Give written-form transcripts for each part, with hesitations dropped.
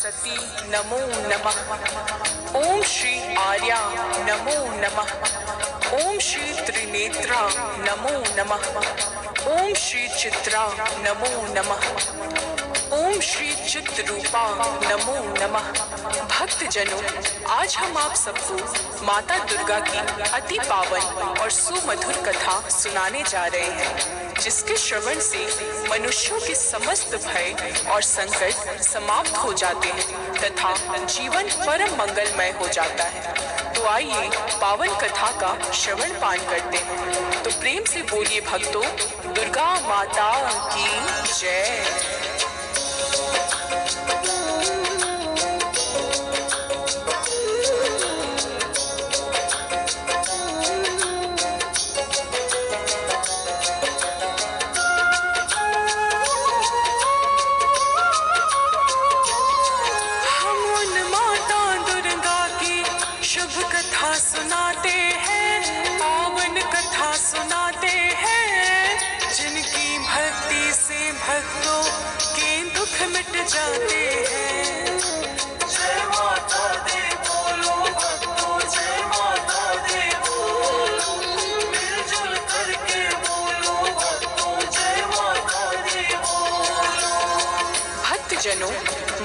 सरस्वती नमो नमः। ओम श्री आर्या नमो नमः। ओम श्री त्रिनेत्रा नमो नमः। ओम श्री चित्रा नमो नमः। ओम श्री चित्रूपा नमो नमः। भक्तजनों, आज हम आप सबको माता दुर्गा की अति पावन और सुमधुर कथा सुनाने जा रहे हैं, जिसके श्रवण से मनुष्यों के समस्त भय और संकट समाप्त हो जाते हैं तथा जीवन परम मंगलमय हो जाता है। तो आइए पावन कथा का श्रवण पान करते हैं। तो प्रेम से बोलिए भक्तों, दुर्गा माता की जय। सुनाते हैं, पावन कथा सुनाते हैं, जिनकी भक्ति से भक्तों के दुख मिट जाते हैं। जय माता दी बोलो भक्तों, जय माता दी बोलो, मिलजुल करके बोलो भक्तों, जय माता दी बोलो। भक्तजनों,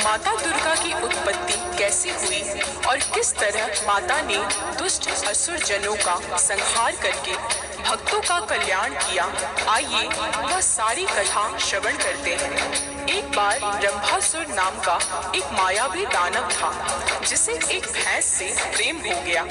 माता दुर्गा की उत्पत्ति कैसे हुई और किस तरह माता ने दुष्ट असुर जनों का संहार करके भक्तों का कल्याण किया, आइए वह सारी कथा श्रवण करते हैं। एक बार ब्रह्मासुर नाम का एक मायावी दानव था, जिसे एक भैंस से प्रेम हो गया।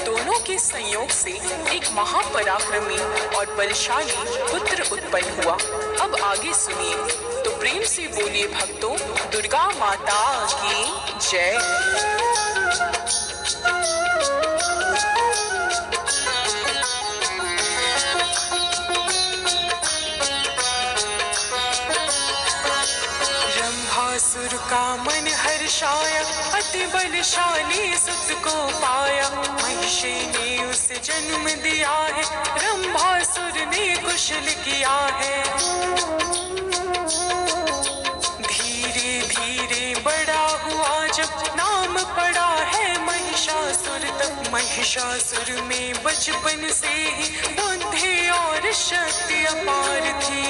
दोनों के संयोग से एक महापराक्रमी और बलशाली पुत्र उत्पन्न हुआ। अब आगे सुनिए। तो प्रेम से बोलिए भक्तों, दुर्गा माता की जय। ब्रह्मासुर का मन हर्षाया, अति बलशाली सुत को पाया। महिषी ने उसे जन्म दिया है, ब्रह्मासुर ने कुशल किया है। धीरे धीरे बड़ा हुआ जब नाम पड़ा है महिषासुर, तब महिषासुर में बचपन से ही बुद्धि और शक्ति अपार थी।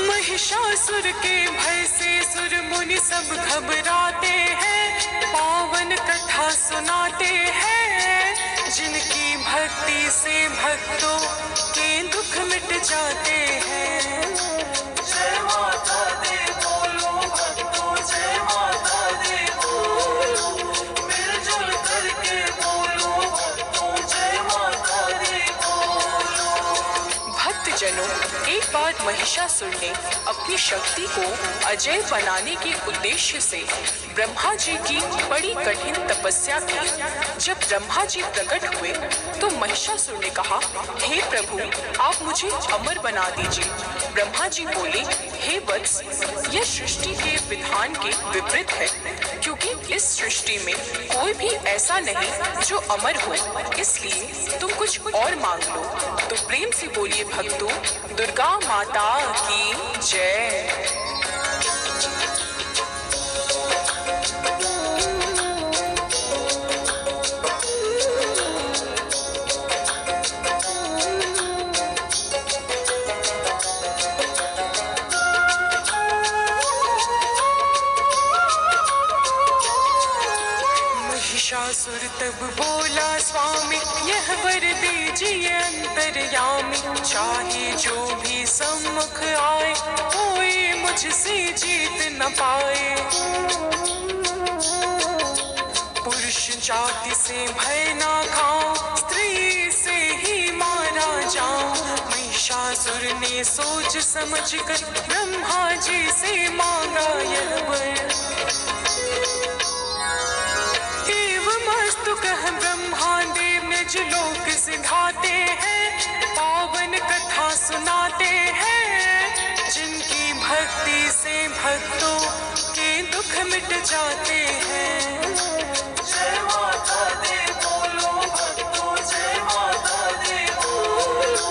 महिषासुर के भय से सुर मुनि सब घबराते हैं, पावन कथा सुनाते हैं, जिनकी भक्ति से भक्तों के दुख मिट जाते हैं। जय माता दी बोलो भक्तों, जय माता दी बोलो, मिलजुल करके बोलो भक्तों, जय माता दी बोलो। भक्तजनों, एक बार महिषासुर ने अपनी शक्ति को अजय बनाने के उद्देश्य से ब्रह्मा जी की बड़ी कठिन तपस्या की। जब ब्रह्मा जी प्रकट हुए तो महिषासुर ने कहा, हे प्रभु, आप मुझे अमर बना दीजिए। ब्रह्मा जी बोले, हे वत्स, यह सृष्टि के विधान के विपरीत है, क्योंकि इस सृष्टि में कोई भी ऐसा नहीं जो अमर हो, इसलिए तुम कुछ और मांग लो। तो प्रेम से बोलिए भक्तों, दुर्गा माता की जय। महिषासुर तब बोला, स्वामी यह वर दीजिए अंतर्यामी, चाहे जो भी सम्मुख आए, कोई मुझसे जीत न पाए। पुरुष जाति से भय ना खाऊं, स्त्री से ही मारा जाऊं। महिषासुर ने सोच समझ कर ब्रह्मा जी से मांगा यह वर। मस्तु कह ब्रह्मा देव निज लोक सिधाते हैं, पावन कथा सुनाते हैं, जिनकी भक्ति से भक्तों के दुख मिट जाते हैं। जय माता दी बोलो भक्तों, जय माता दी बोलो,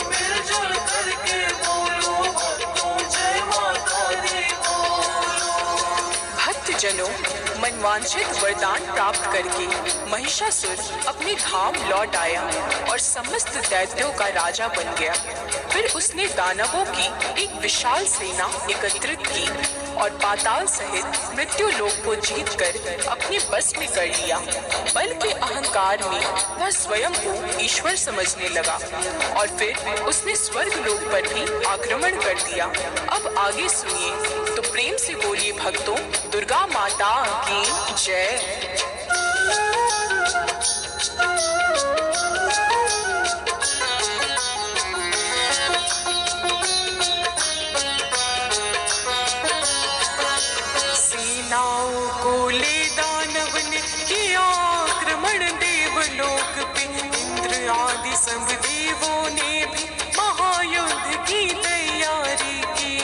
मिलजुल करके बोलो भक्तों, जय माता दी बोलो। भक्तजनों, मनवांछित वरदान प्राप्त करके महिषासुर अपने धाम लौट आया और समस्त दैत्यों का राजा बन गया। फिर उसने दानवों की एक विशाल सेना एकत्रित की और पाताल सहित मृत्यु लोक को जीतकर अपने बस में कर लिया। बल के अहंकार में वह स्वयं को ईश्वर समझने लगा और फिर उसने स्वर्ग लोक पर भी आक्रमण कर दिया। अब आगे सुनिए, तो प्रेम से बोलिए भक्तों, दुर्गा माता की जय। सेनाओं को ले दानव ने किया आक्रमण देवलोक पे। इंद्र आदि सब देवों ने भी महायुद्ध की तैयारी की।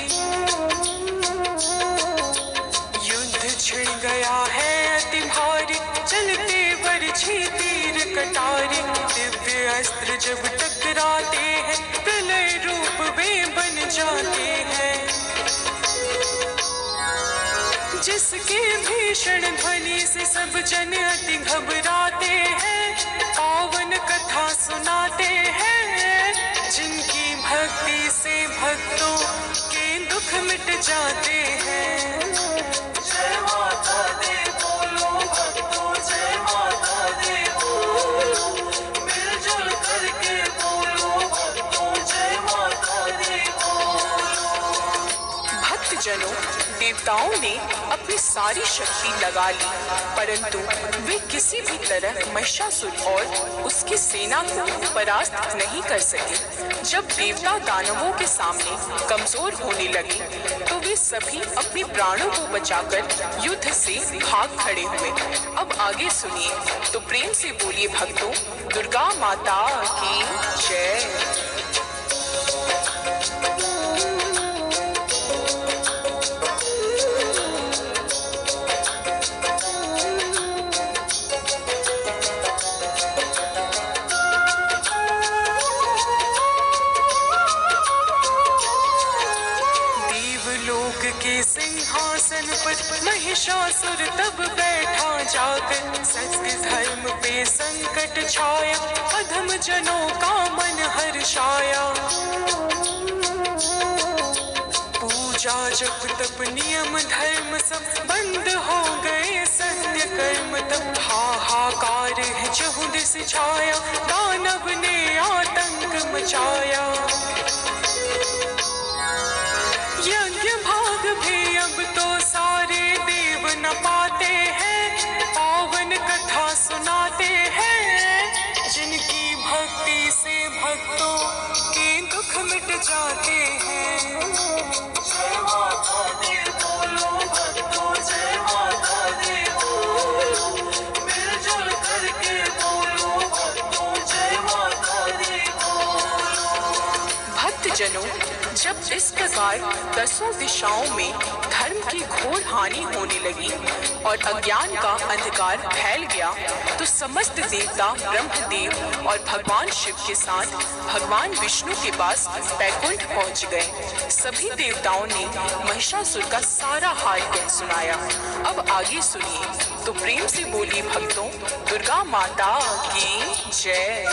युद्ध छिड़ गया है अति भारी, चलते बरछी तीर कटारी। दिव्य अस्त्र जब टकराते हैं, प्रलय रूप वे बन जाते हैं। जिसके भीषण ध्वनि से सब जन अति घबराते हैं, पावन कथा सुनाते हैं। जिनकी भक्ति से भक्तों के दुख मिट जाते हैं। जय माता दी बोलो भक्तों, जय माता दी बोलो। मिलजुल करके बोलो भक्तों, जय माता दी बोलो। भक्तजनों, देवताओं ने अपनी सारी शक्ति लगा ली, परंतु वे किसी भी तरह महिषासुर और उसकी सेना को परास्त नहीं कर सके। जब देवता दानवों के सामने कमजोर होने लगे, तो वे सभी अपने प्राणों को बचाकर युद्ध से भाग खड़े हुए। अब आगे सुनिए, तो प्रेम से बोलिए भक्तों, दुर्गा माता की जय। के सिंहासन पर महिषासुर तब बैठा जाकर। सत्य धर्म पे संकट छाया, अधम जनों का मन हर्षाया। पूजा जप तप नियम धर्म सब बंद हो गए, सत्य कर्म तब हाहाकार है चहुँ दिस छाया। दानव ने आतंक मचाया। यज्ञ भाग भी अब तो सारे देव न पाते हैं, पावन कथा सुनाते हैं। जिनकी भक्ति से भक्तों के दुख मिट जाते हैं। जय माता दी बोलो भक्तों, जय माता दी बोलो। मिलजुल करके बोलो भक्तों, जय माता दी बोलो। भक्तजनों, जब इस प्रकार दसों दिशाओं में धर्म की घोर हानि होने लगी और अज्ञान का अंधकार फैल गया, तो समस्त देवता ब्रह्मदेव और भगवान शिव के साथ भगवान विष्णु के पास बैकुंठ पहुंच गए। सभी देवताओं ने महिषासुर का सारा हाल कह सुनाया। अब आगे सुनिए, तो प्रेम से बोलिए भक्तों, दुर्गा माता की जय।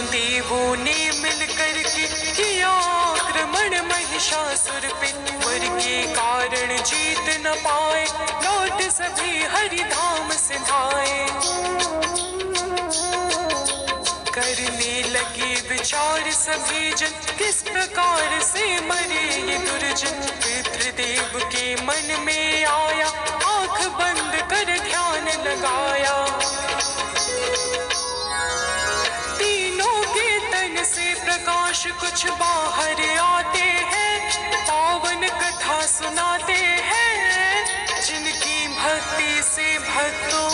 देवों ने मिलकर के किया आक्रमण महिषासुर पे। वर के कारण जीत न पाए, लौट सभी हरिधाम से धाए। करने लगे विचार सभी जन, किस प्रकार से मरे ये दुर्जन। पितृदेव के मन में आया, आंख बंद कर ध्यान लगाया। से प्रकाश कुछ बाहर आते हैं, पावन कथा सुनाते हैं। जिनकी भक्ति से भक्तों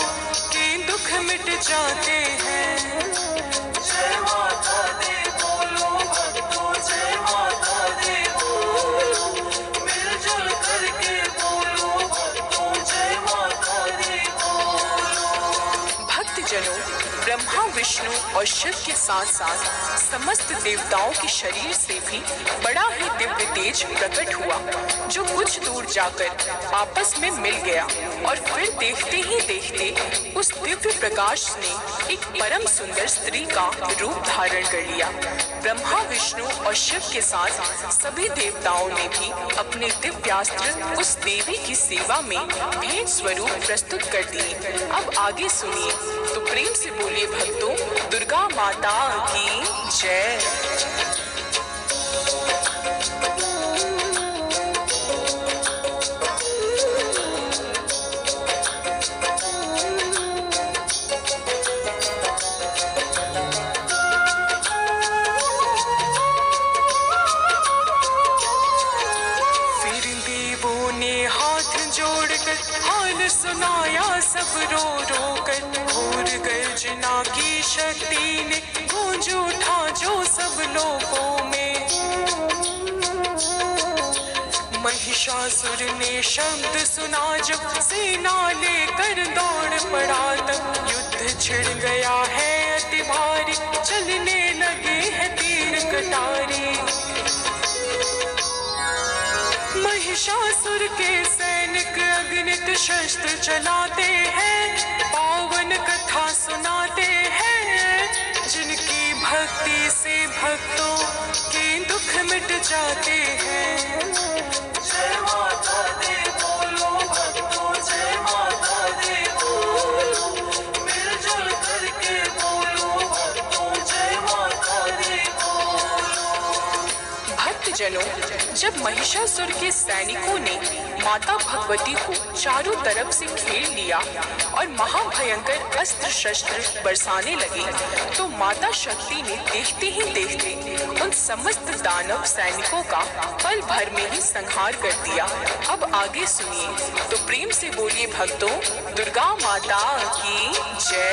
के दुख मिट जाते हैं। जय माता दी बोलो भक्तों, जय माता दी बोलो। मिलजुल करके बोलो भक्तों, जय माता दी बोलो। भक्तजनों, ब्रह्मा, विष्णु और शिव के साथ साथ समस्त देवताओं के शरीर से भी बड़ा ही दिव्य तेज प्रकट हुआ, जो कुछ दूर जाकर आपस में मिल गया और फिर देखते ही देखते उस दिव्य प्रकाश ने एक परम सुंदर स्त्री का रूप धारण कर लिया। ब्रह्मा, विष्णु और शिव के साथ सभी देवताओं ने भी अपने दिव्यास्त्र उस देवी की सेवा में भेंट स्वरूप प्रस्तुत कर दिए। अब आगे सुनिए, तो प्रेम से बोलिए भक्तों, दुर्गा माता की जय। सुनाया सब रो रो कर, घोर गर्जना की शक्ति ने गूंज उठा जो सब लोगों में। महिषासुर ने शब्द सुना जब सेना लेकर दौड़ पड़ा, तब युद्ध छिड़ गया है अति भारी, चलने लगे हैं तीर कटारी। महिषासुर के सैनिक अगणित शस्त्र चलाते हैं, पावन कथा सुनाते हैं, जिनकी भक्ति से भक्तों के दुख मिट जाते हैं। जय माता दी बोलो भक्तों, जय माता दी बोलो, मिलजुल करके बोलो भक्तों, जय माता दी बोलो। भक्तजनों, जब महिषासुर के सैनिकों ने माता भगवती को चारों तरफ से घेर लिया और महाभयंकर अस्त्र शस्त्र बरसाने लगे, तो माता शक्ति ने देखते ही देखते उन समस्त दानव सैनिकों का पल भर में ही संहार कर दिया। अब आगे सुनिए, तो प्रेम से बोलिए भक्तों, दुर्गा माता की जय।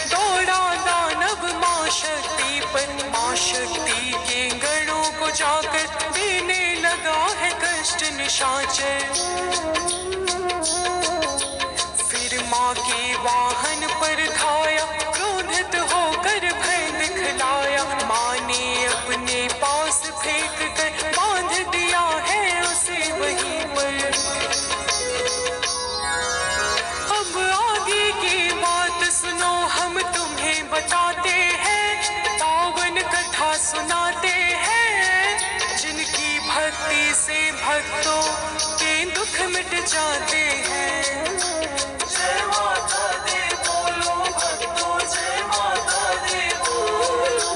दौड़ा दानव माँ शक्ति पर, माँ शक्ति के गणों को जाकर देने लगा है कष्ट निशाचर। फिर माँ के वाहन पर खाया, क्रोधित होकर भय दिखलाया, माँ ने अपने पास फेंक कर बांध दिया है उसे वहीं पर। अब आगे की बात सुनो, हम तुम्हें बताते हैं, पावन कथा सुनाते हैं, जिनकी भक्ति से भक्तों के दुख मिट जाते हैं। जय माता दी बोलो भक्तों, जय माता दी बोलो,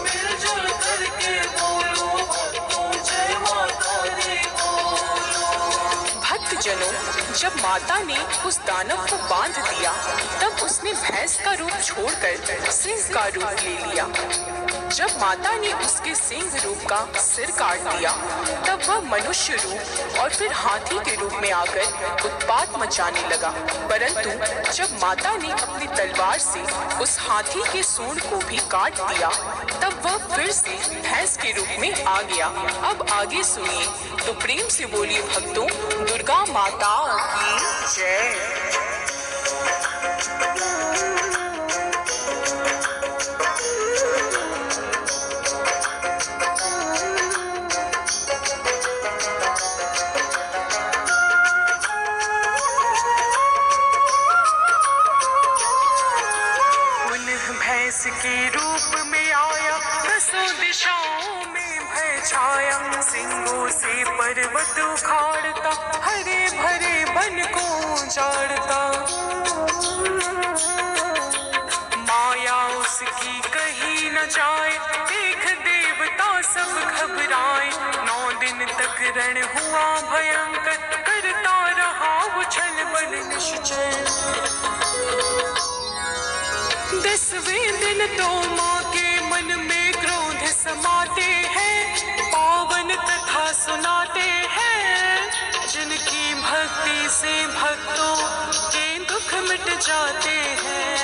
मिलजुल करके बोलो भक्तों, जय माता दी बोलो। भक्तजनों, जब माता ने उस दानव को बांध दिया, तब उसने भैंस का रूप छोड़कर सिंह का रूप ले लिया। जब माता ने उसके सिंह रूप का सिर काट दिया, तब वह मनुष्य रूप और फिर हाथी के रूप में आकर उत्पात मचाने लगा। परंतु जब माता ने अपनी तलवार से उस हाथी के सूंड को भी काट दिया, तब वह फिर से भैंस के रूप में आ गया। अब आगे सुनिए, तो प्रेम से बोलिए भक्तों, दुर्गा माता की जय। के रूप में आया, दसों दिशाओं में भय छाया, सिंगों से पर्वत उखाड़ता, हरे भरे वन को उजाड़ता। माया उसकी कहीं न जाए, देख देवता सब घबराए, 9 दिन तक रण हुआ भयंकर, करता रहा वो छल बल निश्चय। 10वें दिन तो माँ के मन में क्रोध समाते हैं, पावन कथा सुनाते हैं, जिनकी भक्ति से भक्तों के दुख मिट जाते हैं।